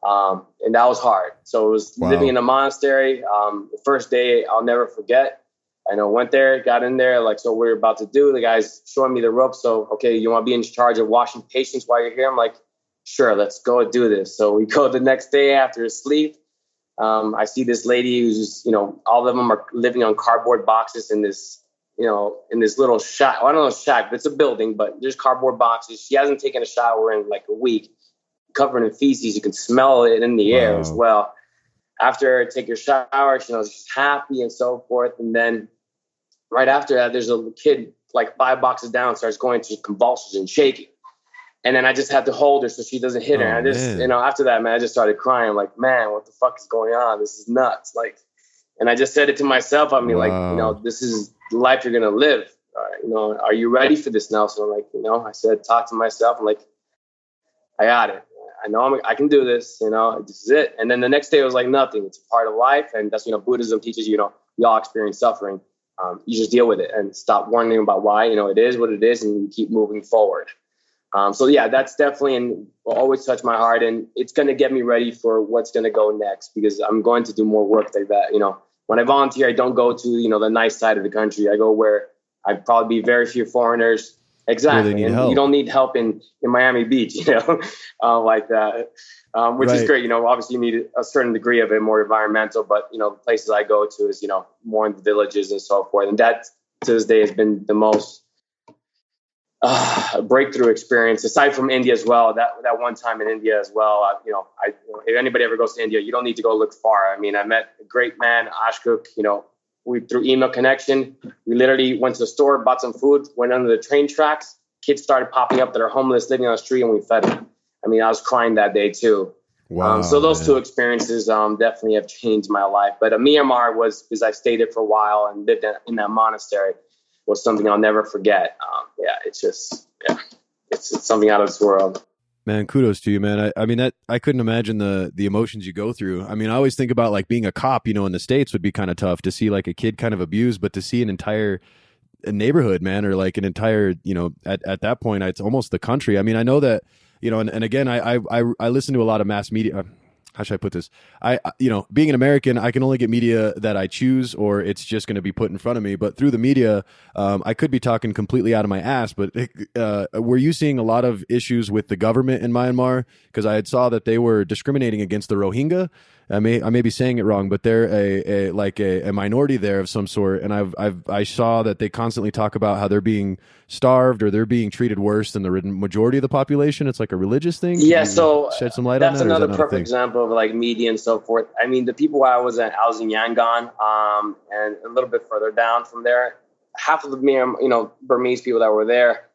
B: And that was hard. So it was living in a monastery. The first day I'll never forget. I went there, got in there, like, so we're about to do. The guy's showing me the ropes. So, okay, you want to be in charge of washing patients while you're here? I'm like, sure, let's go do this. So we go the next day after sleep. I see this lady who's, all of them are living on cardboard boxes in this, in this little shack. I don't know, shack, but it's a building, but there's cardboard boxes. She hasn't taken a shower in like a week, covered in feces. You can smell it in the air as well. After I take your shower, she's happy and so forth. And then right after that, there's a kid like 5 boxes down, starts going through convulsions and shaking. And then I just had to hold her so she doesn't hit her. And I just, after that, man, I just started crying. Like, man, what the fuck is going on? This is nuts. Like, and I just said it to myself. I mean, like, this is the life you're going to live. Are you ready for this now? So I'm like, I said, talk to myself. I'm like, I got it. I know I can do this. This is it. And then the next day it was like nothing. It's a part of life. And that's, Buddhism teaches, we all experience suffering. You just deal with it and stop worrying about why, it is what it is, and you keep moving forward. So yeah, that's definitely and will always touch my heart, and it's going to get me ready for what's going to go next, because I'm going to do more work like that. When I volunteer, I don't go to, the nice side of the country. I go where I'd probably be very few foreigners. Exactly. And you don't need help in Miami Beach, like that, which is great. Obviously you need a certain degree of it, more environmental, but, the places I go to is, more in the villages and so forth. And that to this day has been the most breakthrough experience, aside from India as well. That one time in India as well, if anybody ever goes to India, you don't need to go look far. I mean, I met a great man, Ashkuk, we through email connection. We literally went to the store, bought some food, went under the train tracks. Kids started popping up that are homeless, living on the street, and we fed them. I mean, I was crying that day too. Wow. So those two experiences definitely have changed my life. But Myanmar was, because I stayed there for a while and lived in that monastery, was something I'll never forget. It's something out of this world.
A: Man, kudos to you, man. I mean, that I couldn't imagine the emotions you go through. I mean, I always think about like being a cop, in the States would be kind of tough to see like a kid kind of abused, but to see an entire neighborhood, man, or like an entire, at that point, it's almost the country. I mean, I know that, and again, I listen to a lot of mass media. How should I put this? Being an American, I can only get media that I choose, or it's just going to be put in front of me. But through the media, I could be talking completely out of my ass. But were you seeing a lot of issues with the government in Myanmar? Because I had saw that they were discriminating against the Rohingya. I may be saying it wrong, but they're a minority there of some sort. And I saw that they constantly talk about how they're being starved or they're being treated worse than the majority of the population. It's like a religious thing.
B: Yeah, so
A: shed some light on that.
B: That's another perfect example of like media and so forth. I mean, the people I was in Yangon, and a little bit further down from there, half of the Burmese people that were there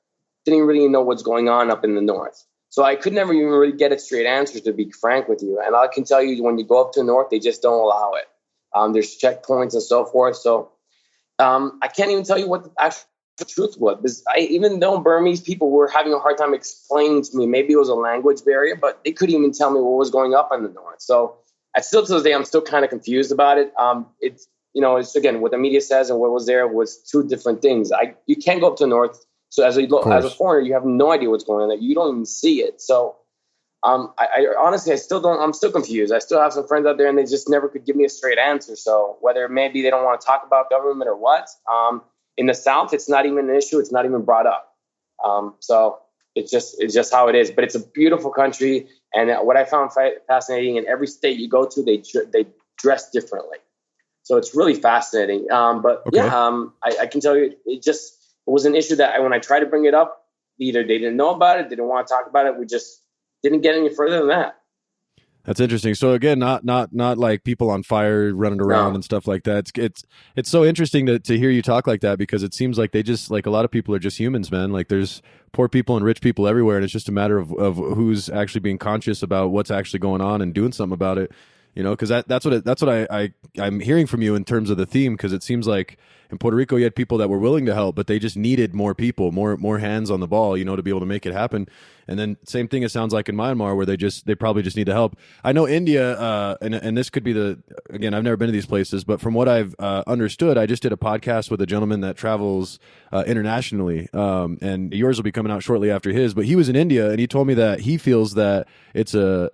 B: didn't really know what's going on up in the north. So I could never even really get a straight answer, to be frank with you. And I can tell you, when you go up to the north, they just don't allow it. There's checkpoints and so forth. So I can't even tell you what the actual truth was. Because even though Burmese people were having a hard time explaining to me, maybe it was a language barrier, but they couldn't even tell me what was going up in the north. So to this day, I'm still kind of confused about it. It's again, what the media says and what was there was two different things. You can't go up to the north. So as a foreigner, you have no idea what's going on. You don't even see it. So I honestly, I'm still confused. I still have some friends out there and they just never could give me a straight answer. So whether maybe they don't want to talk about government or what, in the South, it's not even an issue. It's not even brought up. So it's just how it is. But it's a beautiful country. And what I found fascinating, in every state you go to, they dress differently. So it's really fascinating. I can tell you, it was an issue that when I tried to bring it up, either they didn't know about it, they didn't want to talk about it. We just didn't get any further than that.
A: That's interesting. So again, not like people on fire running around and stuff like that. It's so interesting to hear you talk like that, because it seems like they just, like, a lot of people are just humans, man. Like, there's poor people and rich people everywhere, and it's just a matter of who's actually being conscious about what's actually going on and doing something about it. You know, because that's what I'm hearing from you in terms of the theme. Because it seems like in Puerto Rico you had people that were willing to help, but they just needed more people, more hands on the ball, you know, to be able to make it happen. And then same thing it sounds like in Myanmar, where they probably just need the help. I know India, and this could be again, I've never been to these places, but from what I've understood, I just did a podcast with a gentleman that travels internationally, and yours will be coming out shortly after his. But he was in India, and he told me that he feels that it's a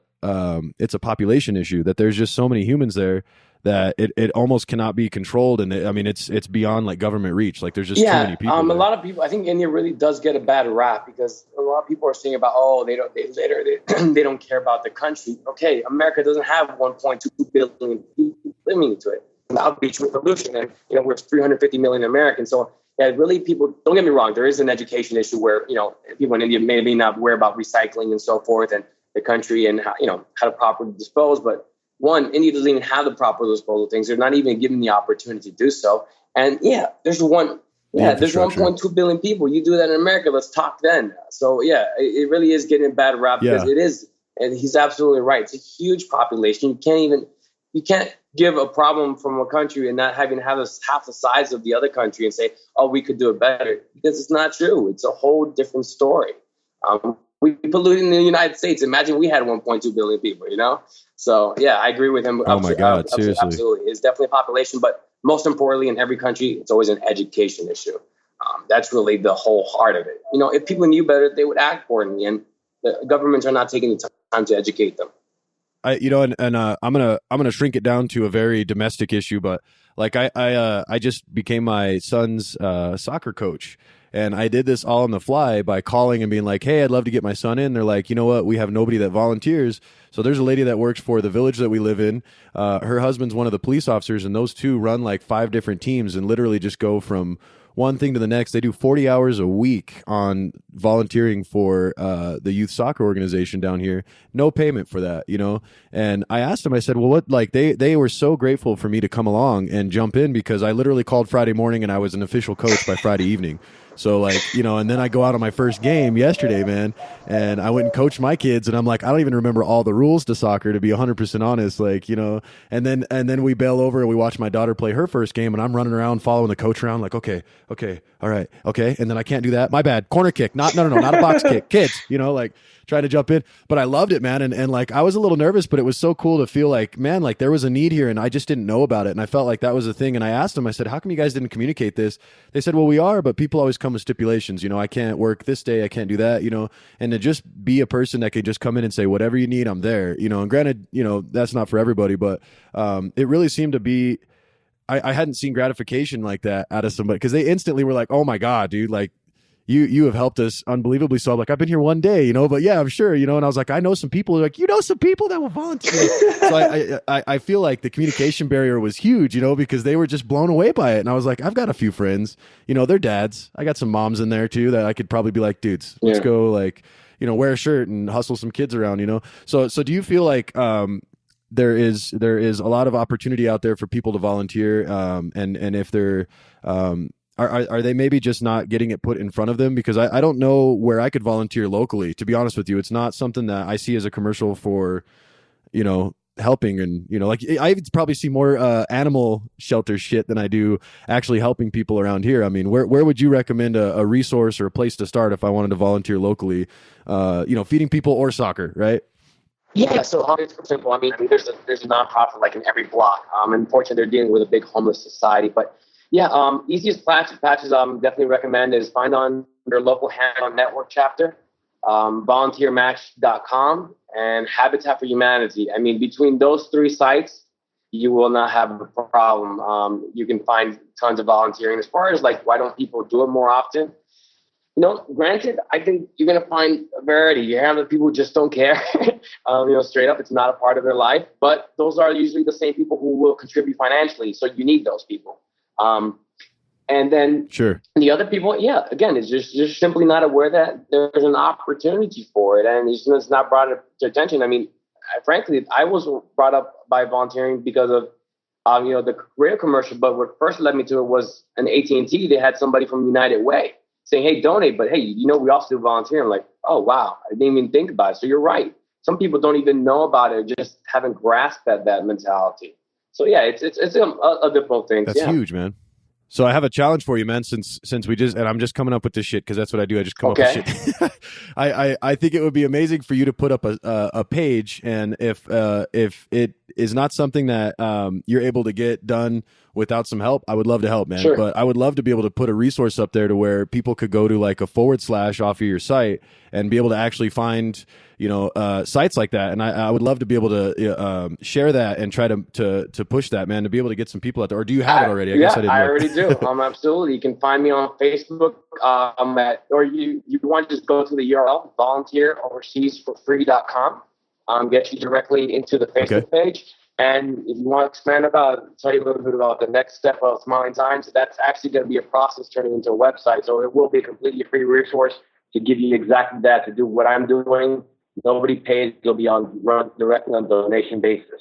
A: population issue, that there's just so many humans there that it almost cannot be controlled, and I mean it's beyond like government reach. Like there's just too many people.
B: A lot of people. I think India really does get a bad rap because a lot of people are saying about they don't care about the country. Okay, America doesn't have 1.2 billion people living into it. The outreach revolution, and we're 350 million Americans. So really, people don't get me wrong. There is an education issue where people in India may not aware about recycling and so forth, and the country and how to properly dispose. But one, India doesn't even have the proper disposal things. They're not even given the opportunity to do so. And there's 1.2 billion people. You do that in America, let's talk then. So it really is getting a bad rap because it is, and he's absolutely right. It's a huge population. You can't give a problem from a country and not having half the size of the other country and say, oh, we could do it better, because it's not true. It's a whole different story. We pollute in the United States. Imagine we had 1.2 billion people, So, I agree with him.
A: Oh, my God. Seriously.
B: Absolutely. It's definitely a population. But most importantly, in every country, it's always an education issue. That's really the whole heart of it. If people knew better, they would act accordingly. And the governments are not taking the time to educate them.
A: I'm gonna shrink it down to a very domestic issue, but like I just became my son's soccer coach. And I did this all on the fly by calling and being like, hey, I'd love to get my son in. They're like, you know what? We have nobody that volunteers. So there's a lady that works for the village that we live in. Her husband's one of the police officers, and those two run like 5 different teams and literally just go from one thing to the next. They do 40 hours a week on volunteering for the youth soccer organization down here. No payment for that, And I asked them, I said, well, what, like they were so grateful for me to come along and jump in, because I literally called Friday morning and I was an official coach by Friday evening. So like, and then I go out on my first game yesterday, man, and I went and coached my kids, and I'm like, I don't even remember all the rules to soccer, to be 100% honest, like, and then we bail over and we watch my daughter play her first game, and I'm running around following the coach around like, okay, all right, okay, and then I can't do that, my bad, corner kick, no, not a box kick, kids, like trying to jump in. But I loved it, man, and like I was a little nervous, but it was so cool to feel like, man, like there was a need here and I just didn't know about it, and I felt like that was a thing. And I asked them, I said, how come you guys didn't communicate this? They said, well, we are, but people always come with stipulations, I can't work this day, I can't do that, and to just be a person that could just come in and say, whatever you need, I'm there, and granted, that's not for everybody, but it really seemed to be, I hadn't seen gratification like that out of somebody, because they instantly were like, oh my God, dude, like you have helped us unbelievably. So I'm like, I've been here one day, but yeah, I'm sure, and I was like, I know some people. They're like, some people that will volunteer. So I feel like the communication barrier was huge, because they were just blown away by it. And I was like, I've got a few friends, they're dads. I got some moms in there too that I could probably be like, dudes, let's go, like, wear a shirt and hustle some kids around, So do you feel like there is a lot of opportunity out there for people to volunteer, and if they're are they maybe just not getting it put in front of them? Because I don't know where I could volunteer locally, to be honest with you. It's not something that I see as a commercial for, helping, and like I probably see more animal shelter shit than I do actually helping people around here. I mean, where would you recommend a resource or a place to start if I wanted to volunteer locally? Feeding people or soccer, right?
B: Yeah, so it's simple. I mean, there's a nonprofit like in every block. Unfortunately, they're dealing with a big homeless society, but easiest patches definitely recommend is find on your local Hand-On Network chapter, volunteermatch.com, and Habitat for Humanity. I mean, between those 3 sites, you will not have a problem. You can find tons of volunteering. As far as like, why don't people do it more often? Granted, I think you're going to find a variety. You have the people who just don't care, straight up, it's not a part of their life. But those are usually the same people who will contribute financially. So you need those people. And then
A: sure,
B: the other people, again, it's just simply not aware that there's an opportunity for it, and it's not brought to attention. I mean, frankly, I was brought up by volunteering because of the radio commercial. But what first led me to it was an AT&T. They had somebody from United Way saying, "Hey, donate," but hey, we also do volunteering. I'm like, oh wow, I didn't even think about it. So you're right. some people don't even know about it, just haven't grasped that mentality. So yeah, it's a different thing.
A: That's huge, man. So I have a challenge for you, man. Since I'm just coming up with this shit because that's what I do. I just come up with shit. I think it would be amazing for you to put up a page, and if it is not something that you're able to get done without some help, I would love to help, man.
B: Sure.
A: But I would love to be able to put a resource up there to where people could go to like a / off of your site and be able to actually find sites like that. And I would love to be able to share that and try to push that, man, to be able to get some people out there. Or do you have it already? I guess I didn't.
B: I already do. Absolutely. You can find me on Facebook. Or you want to just go to the URL, volunteeroverseasforfree.com. Get you directly into the Facebook page. And if you want to expand tell you a little bit about the next step of Smiling Times, that's actually going to be a process turning into a website. So it will be a completely free resource to give you exactly that, to do what I'm doing. Nobody pays. It'll be run directly on donation basis.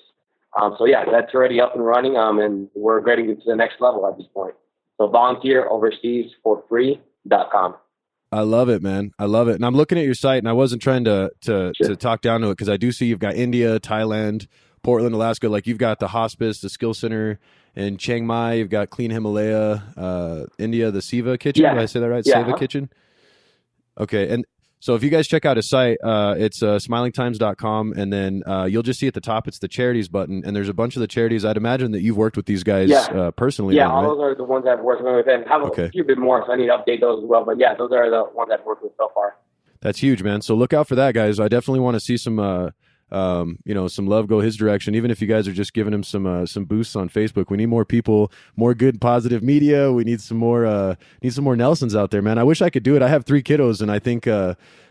B: So yeah, that's already up and running. And we're getting to the next level at this point. So volunteeroverseasforfree.com.
A: I love it, man. I love it. And I'm looking at your site, and I wasn't trying to talk down to it because I do see you've got India, Thailand, Portland, Alaska. Like you've got the hospice, the skill center in Chiang Mai. You've got Clean Himalaya, India, the Seva Kitchen.
B: Yeah.
A: Did I say that right?
B: Yeah.
A: Seva Kitchen. Okay. And so if you guys check out his site, it's smilingtimes.com, and then you'll just see at the top, it's the charities button, and there's a bunch of the charities. I'd imagine that you've worked with these guys personally.
B: Yeah,
A: then,
B: all
A: right?
B: those are the ones I've worked with, and have a few bit more, so I need to update those as well. But yeah, those are the ones I've worked with so far.
A: That's huge, man. So look out for that, guys. I definitely want to see some some love go his direction. Even if you guys are just giving him some boosts on Facebook, we need more people, more good, positive media. We need some more Nelsons out there, man. I wish I could do it. I have 3 kiddos, and I think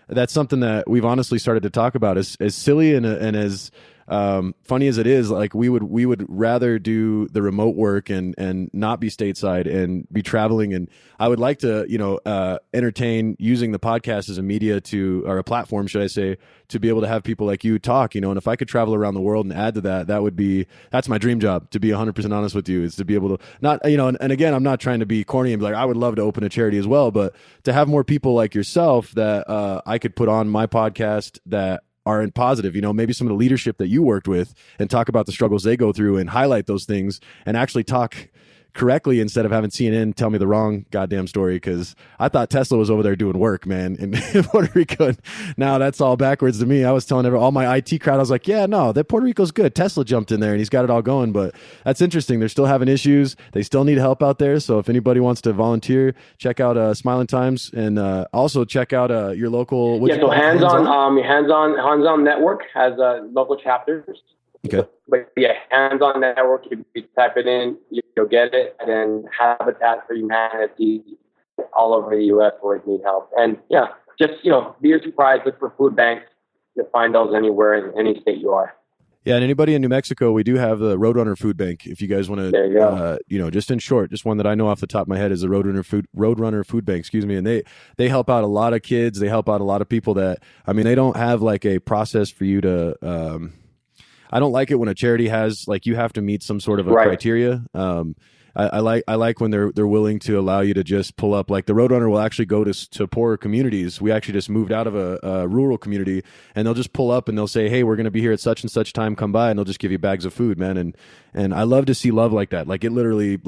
A: that's something that we've honestly started to talk about. As silly and as funny as it is, like we would rather do the remote work and not be stateside and be traveling. And I would like to, entertain using the podcast as a media or a platform, should I say, to be able to have people like you talk, and if I could travel around the world and add to that, that's my dream job, to be 100% honest with you, is to be able to not, and again, I'm not trying to be corny and be like, I would love to open a charity as well, but to have more people like yourself that I could put on my podcast that are in positive, maybe some of the leadership that you worked with, and talk about the struggles they go through and highlight those things and actually talk correctly instead of having CNN tell me the wrong goddamn story, because I thought Tesla was over there doing work, man, in Puerto Rico. Now that's all backwards to me. I was telling all my IT crowd, I was like, yeah, no, that Puerto Rico's good. Tesla jumped in there and he's got it all going. But that's interesting. They're still having issues. They still need help out there. So if anybody wants to volunteer, check out Smiling Times, and also check out your local.
B: So Hands On Network has local chapters.
A: Okay.
B: But yeah, Hands On Network, you type it in, you'll get it. And then Habitat for Humanity all over the U.S. where it need help. And yeah, just, be surprised, look for food banks. You'll find those anywhere in any state you are.
A: Yeah, and anybody in New Mexico, we do have the Roadrunner Food Bank. If you guys want to, just in short, just one that I know off the top of my head is the Roadrunner Food Bank. Excuse me, and they help out a lot of kids. They help out a lot of people that, they don't have like a process for you to. I don't like it when a charity has, like, you have to meet some sort of a criteria. I like when they're willing to allow you to just pull up, like the Roadrunner will actually go to poorer communities. We actually just moved out of a rural community, and they'll just pull up and they'll say, hey, we're going to be here at such and such time, come by, and they'll just give you bags of food, man. And I love to see love like that. Like it literally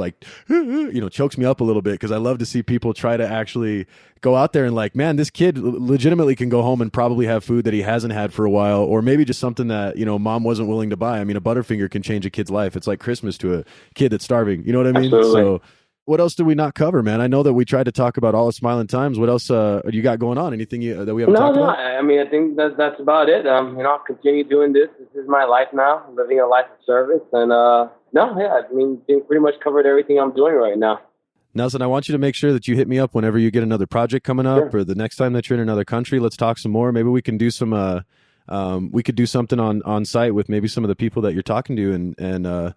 A: chokes me up a little bit, because I love to see people try to actually go out there and like, man, this kid legitimately can go home and probably have food that he hasn't had for a while, or maybe just something that, mom wasn't willing to buy. A Butterfinger can change a kid's life. It's like Christmas to a kid that's starving. You know what I mean?
B: Absolutely.
A: So what else did we not cover, man? I know that we tried to talk about all of Smiling Times. What else do you got going on? Anything that we haven't talked about?
B: I think that's about it. I'll continue doing this. This is my life now, living a life of service. And pretty much covered everything I'm doing right now.
A: Nelson, I want you to make sure that you hit me up whenever you get another project coming up, or the next time that you're in another country. Let's talk some more. Maybe we can do some. We could do something on site with maybe some of the people that you're talking to, and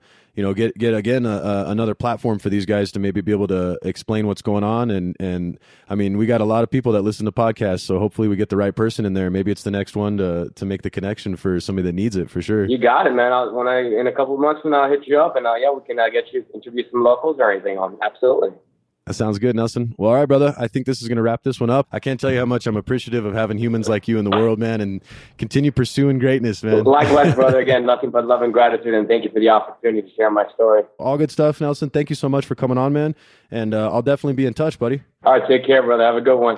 A: get again another platform for these guys to maybe be able to explain what's going on. And we got a lot of people that listen to podcasts, so hopefully we get the right person in there. Maybe it's the next one to make the connection for somebody that needs it, for sure.
B: You got it, man. In a couple of months, I'll hit you up, and we can get you interview some locals or anything on. Absolutely.
A: That sounds good, Nelson. Well, all right, brother. I think this is going to wrap this one up. I can't tell you how much I'm appreciative of having humans like you in the world, man, and continue pursuing greatness, man.
B: Likewise, brother. Again, nothing but love and gratitude, and thank you for the opportunity to share my story.
A: All good stuff, Nelson. Thank you so much for coming on, man, and I'll definitely be in touch, buddy.
B: All right, take care, brother. Have a good one.